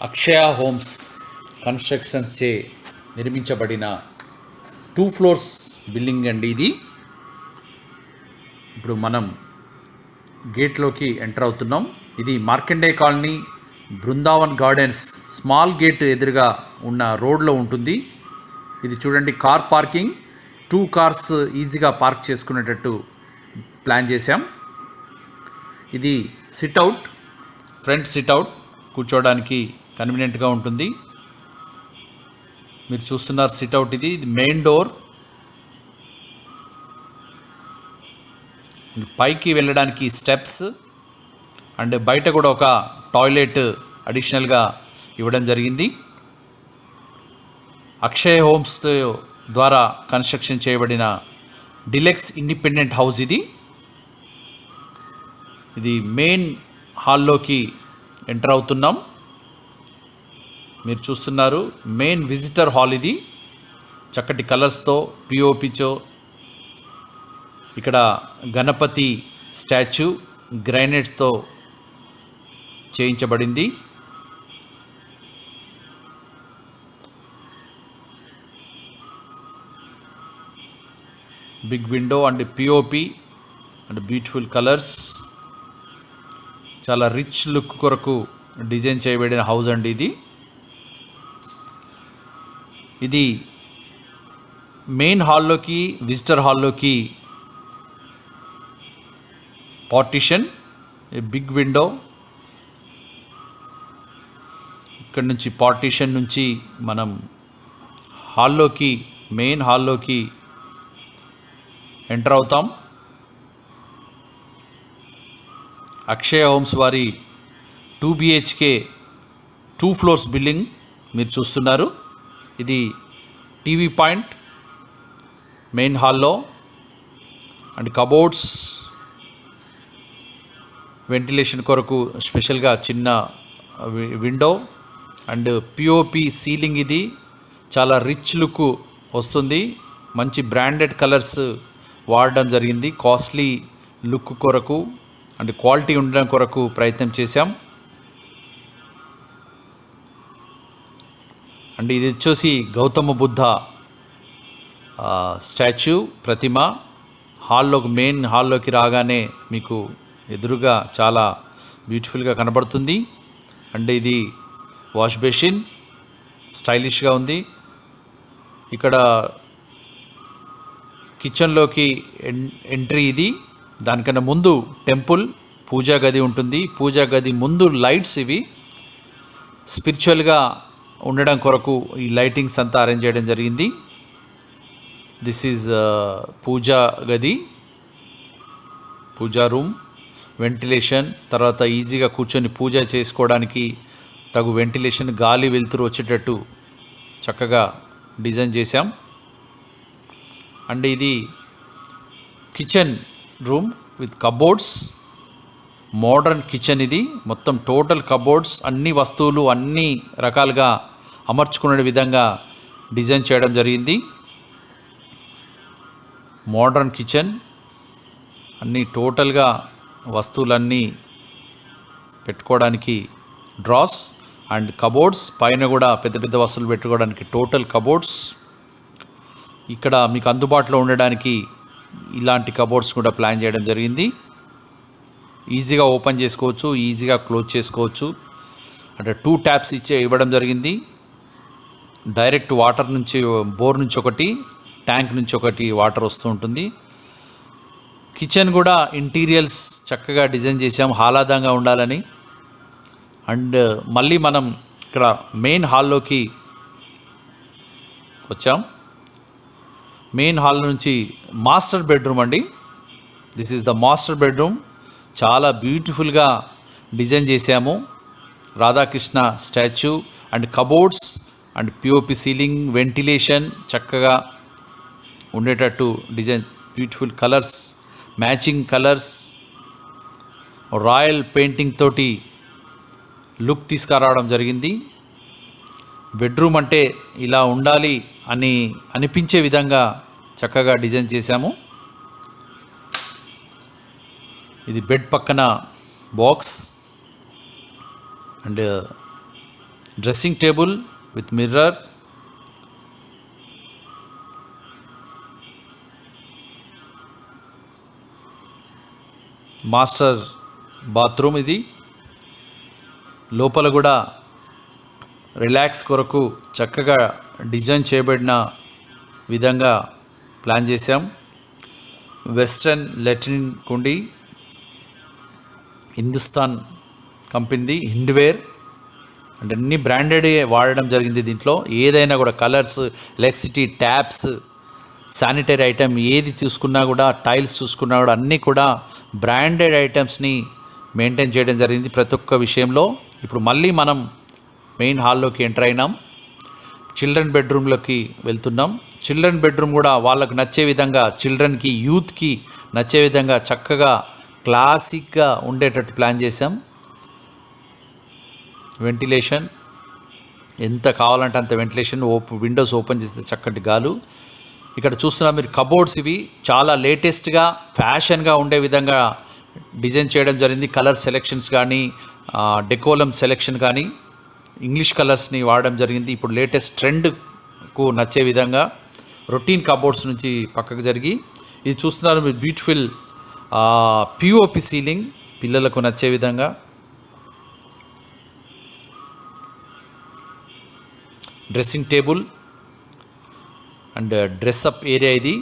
అక్షయ homes construction చే నిర్మించబడిన 2 floors building అండి ఇది. ఇప్పుడు మనం గేట్లోకి ఎంటర్ అవుతున్నాం. ఇది Markande colony Brindavan gardens small gate ఎదురుగా ఉన్న రోడ్లో ఉంటుంది. ఇది చూడండి, కార్ పార్కింగ్, 2 కార్స్ ఈజీగా పార్క్ చేసుకునేటట్టు ప్లాన్ చేశాం. ఇది సిట్అవుట్, ఫ్రంట్ సిట్అవుట్, కూర్చోవడానికి కన్వీనియంట్గా ఉంటుంది. మీరు చూస్తున్నారు సిట్అవుట్, ఇది మెయిన్ డోర్. పైకి వెళ్ళడానికి స్టెప్స్ అండ్ బయట కూడా ఒక టాయిలెట్ అడిషనల్గా ఇవ్వడం జరిగింది. అక్షయ హోమ్స్ ద్వారా కన్స్ట్రక్షన్ చేయబడిన డిలెక్స్ ఇండిపెండెంట్ హౌస్ ఇది. ఇది మెయిన్ హాల్లోకి ఎంటర్ అవుతున్నాం. మీరు చూస్తున్నారు మెయిన్ విజిటర్ హాల్ ఇది. చక్కటి కలర్స్తో పిఓపితో ఇక్కడ గణపతి స్టాచ్యూ గ్రైనైట్స్తో చేయించబడింది. Big window and POP and beautiful colours. చాలా రిచ్ లుక్ కొరకు డిజైన్ చేయబడిన హౌస్ అండి ఇది. ఇది మెయిన్ హాల్లోకి విజిటర్ హాల్లోకి పార్టిషన్, బిగ్ విండో. ఇక్కడ నుంచి పార్టిషన్ నుంచి మనం హాల్లోకి, మెయిన్ హాల్లోకి ఎంటర్ అవుతాం. అక్షయ హోమ్స్ వారి 2 BHK 2 ఫ్లోర్స్ బిల్డింగ్ మీరు చూస్తున్నారు. ఇది టీవీ పాయింట్ మెయిన్ హాల్లో అండ్ కబోర్డ్స్, వెంటిలేషన్ కొరకు స్పెషల్గా చిన్న విండో అండ్ పిఓపి సీలింగ్. ఇది చాలా రిచ్ లుక్ వస్తుంది. మంచి బ్రాండెడ్ కలర్స్ వాడడం జరిగింది. కాస్ట్లీ లుక్ కొరకు అండ్ క్వాలిటీ ఉండడం కొరకు ప్రయత్నం చేశాం. అండ్ ఇది వచ్చేసి గౌతమ బుద్ధ స్టాచ్యూ ప్రతిమ. మెయిన్ హాల్లోకి రాగానే మీకు ఎదురుగా చాలా బ్యూటిఫుల్గా కనబడుతుంది. అండ్ ఇది వాష్ బేసిన్, స్టైలిష్గా ఉంది. ఇక్కడ కిచెన్లోకి ఎంట్రీ ఇది. దానికన్నా ముందు టెంపుల్, పూజా గది ఉంటుంది. పూజా గది ముందు లైట్స్, ఇవి స్పిరిచువల్గా ఉండడం కొరకు ఈ లైటింగ్స్ అంతా అరేంజ్ చేయడం జరిగింది. దిస్ ఈజ్ పూజా గది, పూజా రూమ్. వెంటిలేషన్, తర్వాత ఈజీగా కూర్చొని పూజ చేసుకోవడానికి తగు వెంటిలేషన్, గాలి వెలుతురు వచ్చేటట్టు చక్కగా డిజైన్ చేశాం. అండ్ ఇది kitchen room with cupboards, modern kitchen. ఇది మొత్తం టోటల్ కబోర్డ్స్, అన్ని వస్తువులు అన్ని రకాలుగా అమర్చుకునే విధంగా డిజైన్ చేయడం జరిగింది. మోడర్న్ కిచెన్, అన్ని టోటల్గా వస్తువులన్నీ పెట్టుకోవడానికి డ్రాస్ అండ్ కబోర్డ్స్, పైన కూడా పెద్ద పెద్ద వస్తువులు పెట్టుకోవడానికి టోటల్ కబోర్డ్స్. ఇక్కడ మీకు అందుబాటులో ఉండడానికి ఇలాంటి కబోర్డ్స్ కూడా ప్లాన్ చేయడం జరిగింది. ఈజీగా ఓపెన్ చేసుకోవచ్చు, ఈజీగా క్లోజ్ చేసుకోవచ్చు. అంటే 2 ట్యాప్స్ ఇవ్వడం జరిగింది. డైరెక్ట్ వాటర్ నుంచి, బోర్ నుంచి ఒకటి, ట్యాంక్ నుంచి ఒకటి వాటర్ వస్తూ ఉంటుంది. కిచెన్ కూడా ఇంటీరియర్స్ చక్కగా డిజైన్ చేసాం ఆహ్లాదంగా ఉండాలని. అండ్ మళ్ళీ మనం ఇక్కడ మెయిన్ హాల్లోకి వచ్చాం. మెయిన్ హాల్ నుంచి మాస్టర్ బెడ్రూమ్ అండి. This is the master bedroom. చాలా బ్యూటిఫుల్గా డిజైన్ చేసాము. Radhakrishna statue and cupboards and POP ceiling, ventilation చక్కగా ఉండేటట్టు design, beautiful colours, matching colours, royal painting తోటి లుక్ తీసుకురావడం జరిగింది. బెడ్రూమ్ అంటే ఇలా ఉండాలి అని అనిపించే విధంగా చక్కగా డిజైన్ చేశాము. ఇది బెడ్ పక్కన box and dressing table with mirror, master bathroom ఇది. లోపల కూడా రిలాక్స్ కొరకు చక్కగా డిజైన్ చేయబడిన విధంగా ప్లాన్ చేశాం. వెస్ట్రన్ లెట్రిన్ కుండి, హిందుస్థాన్ కంపెనీది హిండ్వేర్, అంటే అన్ని బ్రాండెడ్ వాడడం జరిగింది. దీంట్లో ఏదైనా కూడా colours, electricity, taps, sanitary item ఏది చూసుకున్నా కూడా, టైల్స్ చూసుకున్నా కూడా అన్నీ కూడా బ్రాండెడ్ ఐటమ్స్ని మెయింటైన్ చేయడం జరిగింది ప్రతి ఒక్క విషయంలో. ఇప్పుడు మళ్ళీ మనం మెయిన్ హాల్లోకి ఎంటర్ అయినాం. చిల్డ్రన్ బెడ్రూమ్లోకి వెళ్తున్నాం. చిల్డ్రన్ బెడ్రూమ్ కూడా వాళ్ళకు నచ్చే విధంగా, చిల్డ్రన్కి, యూత్కి నచ్చే విధంగా చక్కగా క్లాసిక్గా ఉండేటట్టు ప్లాన్ చేసాం. వెంటిలేషన్ ఎంత కావాలంటే అంత వెంటిలేషన్, విండోస్ ఓపెన్ చేస్తే చక్కటి గాలు. ఇక్కడ చూస్తున్నా మీరు కబోర్డ్స్, ఇవి చాలా లేటెస్ట్గా ఫ్యాషన్గా ఉండే విధంగా డిజైన్ చేయడం జరిగింది. కలర్ సెలెక్షన్స్ కానీ, డెకోలం సెలెక్షన్ కానీ ఇంగ్లీష్ కలర్స్ని వాడడం జరిగింది. ఇప్పుడు లేటెస్ట్ ట్రెండ్కు నచ్చే విధంగా రొటీన్ కబోర్డ్స్ నుంచి పక్కకు జరిగి ఇది చూస్తున్నారు మీరు. బ్యూటిఫుల్ పిఓపి సీలింగ్ పిల్లలకు నచ్చే విధంగా. Dressing table and dress up area ఇది.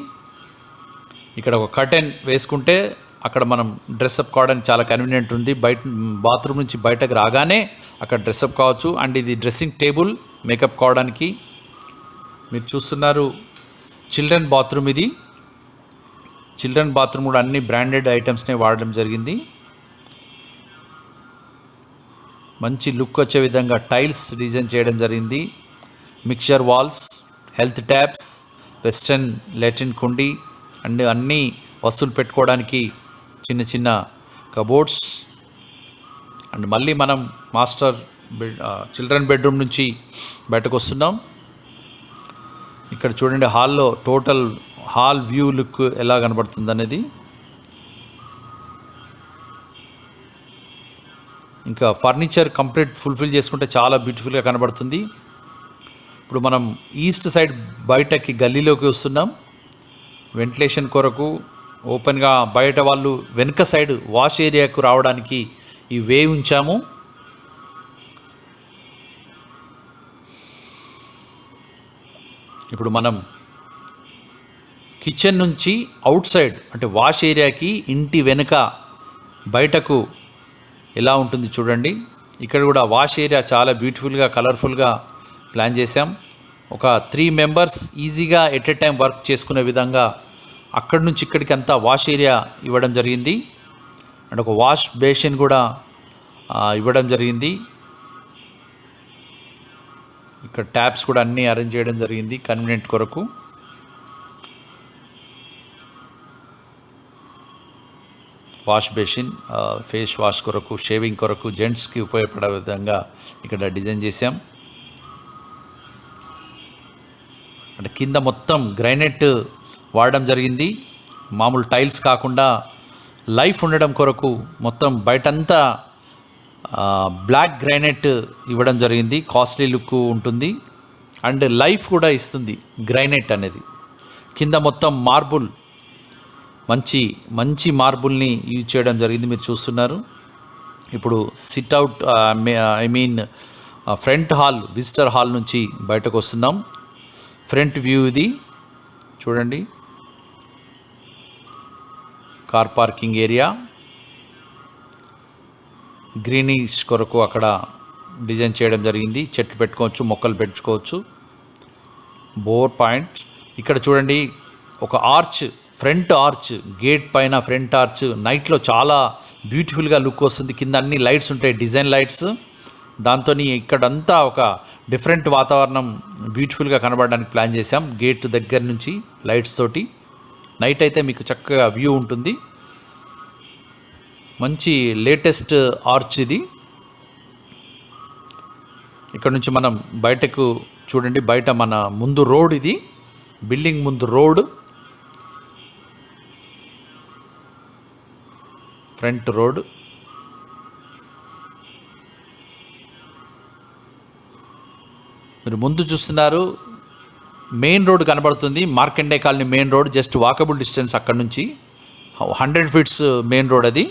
ఇక్కడ ఒక కర్టెన్ వేసుకుంటే అక్కడ మనం డ్రెస్అప్ కావడానికి చాలా కన్వీనియంట్ ఉంది. బాత్రూమ్ నుంచి బయటకు రాగానే అక్కడ డ్రెస్అప్ కావచ్చు. అండ్ ఇది డ్రెస్సింగ్ టేబుల్ మేకప్ కావడానికి. మీరు చూస్తున్నారు చిల్డ్రన్ బాత్రూమ్ ఇది. చిల్డ్రన్ బాత్రూమ్ కూడా అన్ని బ్రాండెడ్ ఐటమ్స్నే వాడడం జరిగింది. మంచి లుక్ వచ్చే విధంగా టైల్స్ డిజైన్ చేయడం జరిగింది. Mixture walls, health taps, western latrine కుండి అండ్ అన్ని వస్తువులు పెట్టుకోవడానికి చిన్న చిన్న కబోర్డ్స్. అండ్ మళ్ళీ మనం మాస్టర్ చిల్డ్రన్ బెడ్రూమ్ నుంచి బయటకు వస్తున్నాం. ఇక్కడ చూడండి హాల్లో టోటల్ హాల్ వ్యూ లుక్ ఎలా కనబడుతుంది అనేది. ఇంకా ఫర్నిచర్ కంప్లీట్ ఫుల్ఫిల్ చేసుకుంటే చాలా బ్యూటిఫుల్గా కనబడుతుంది. ఇప్పుడు మనం ఈస్ట్ సైడ్ బయటకి గల్లీలోకి వస్తున్నాం. వెంటిలేషన్ కొరకు ఓపెన్గా బయట వాళ్ళు వెనుక సైడ్ వాష్ ఏరియాకు రావడానికి ఈ వే ఉంచాము. ఇప్పుడు మనం కిచెన్ నుంచి అవుట్ సైడ్ అంటే వాష్ ఏరియాకి ఇంటి వెనుక బయటకు ఎలా ఉంటుంది చూడండి. ఇక్కడ కూడా వాష్ ఏరియా చాలా బ్యూటిఫుల్గా, కలర్ఫుల్గా ప్లాన్ చేసాం. ఒక 3 మెంబర్స్ ఈజీగా ఎట్ ఎ టైం వర్క్ చేసుకునే విధంగా అక్కడి నుంచి ఇక్కడికి అంతా వాష్ ఏరియా ఇవ్వడం జరిగింది. అండ్ ఒక వాష్ బేసిన్ కూడా ఇవ్వడం జరిగింది. ఇక్కడ ట్యాప్స్ కూడా అన్నీ అరేంజ్ చేయడం జరిగింది కన్వీనియంట్ కొరకు. వాష్ బేసిన్, ఫేస్ వాష్ కొరకు, షేవింగ్ కొరకు, జెంట్స్కి ఉపయోగపడే విధంగా ఇక్కడ డిజైన్ చేసాం. అంటే కింద మొత్తం గ్రైనైట్ వాడడం జరిగింది. మామూలు టైల్స్ కాకుండా లైఫ్ ఉండడం కొరకు మొత్తం బయటంతా బ్లాక్ గ్రైనైట్ ఇవ్వడం జరిగింది. కాస్ట్లీ లుక్ ఉంటుంది అండ్ లైఫ్ కూడా ఇస్తుంది గ్రైనైట్ అనేది. కింద మొత్తం మార్బుల్, మంచి మంచి మార్బుల్ని యూజ్ చేయడం జరిగింది. మీరు చూస్తున్నారు. ఇప్పుడు sit-out front hall, visitor hall నుంచి బయటకు వస్తున్నాం. ఫ్రంట్ వ్యూ ఇది చూడండి. కార్ పార్కింగ్ ఏరియా, గ్రీనిష్ కొరకు అక్కడ డిజైన్ చేయడం జరిగింది. చెట్లు పెట్టుకోవచ్చు, మొక్కలు పెంచుకోవచ్చు. బోర్ పాయింట్ ఇక్కడ చూడండి. ఒక ఆర్చ్, ఫ్రంట్ ఆర్చ్, గేట్ పైన ఫ్రంట్ ఆర్చ్ నైట్లో చాలా బ్యూటిఫుల్గా లుక్ వస్తుంది. కింద అన్ని లైట్స్ ఉంటాయి, డిజైన్ లైట్స్. దాంతో ఇక్కడంతా ఒక డిఫరెంట్ వాతావరణం బ్యూటిఫుల్గా కనబడడానికి ప్లాన్ చేశాం. గేట్ దగ్గర నుంచి లైట్స్ తోటి నైట్ అయితే మీకు చక్కగా వ్యూ ఉంటుంది. మంచి లేటెస్ట్ ఆర్చ్ ఇది. ఇక్కడ నుంచి మనం బయటకు చూడండి. బయట మన ముందు రోడ్ ఇది, బిల్డింగ్ ముందు రోడ్, ఫ్రంట్ రోడ్. మీరు ముందు చూస్తున్నారు, మెయిన్ రోడ్ కనబడుతుంది, Markande colony main road, just walkable distance అక్కడ నుంచి 100 ఫీట్స్ మెయిన్ రోడ్ అది.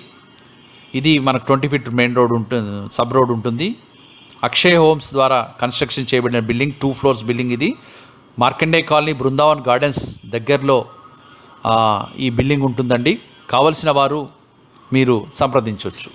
ఇది మనకు 20 ఫీట్ మెయిన్ రోడ్ ఉంటుంది, సబ్ రోడ్ ఉంటుంది. అక్షయ్ హోమ్స్ ద్వారా కన్స్ట్రక్షన్ చేయబడిన బిల్డింగ్, 2 ఫ్లోర్స్ బిల్డింగ్ ఇది. మార్కండే కాలనీ బృందావన్ గార్డెన్స్ దగ్గరలో ఈ బిల్డింగ్ ఉంటుందండి. కావలసిన వారు మీరు సంప్రదించవచ్చు.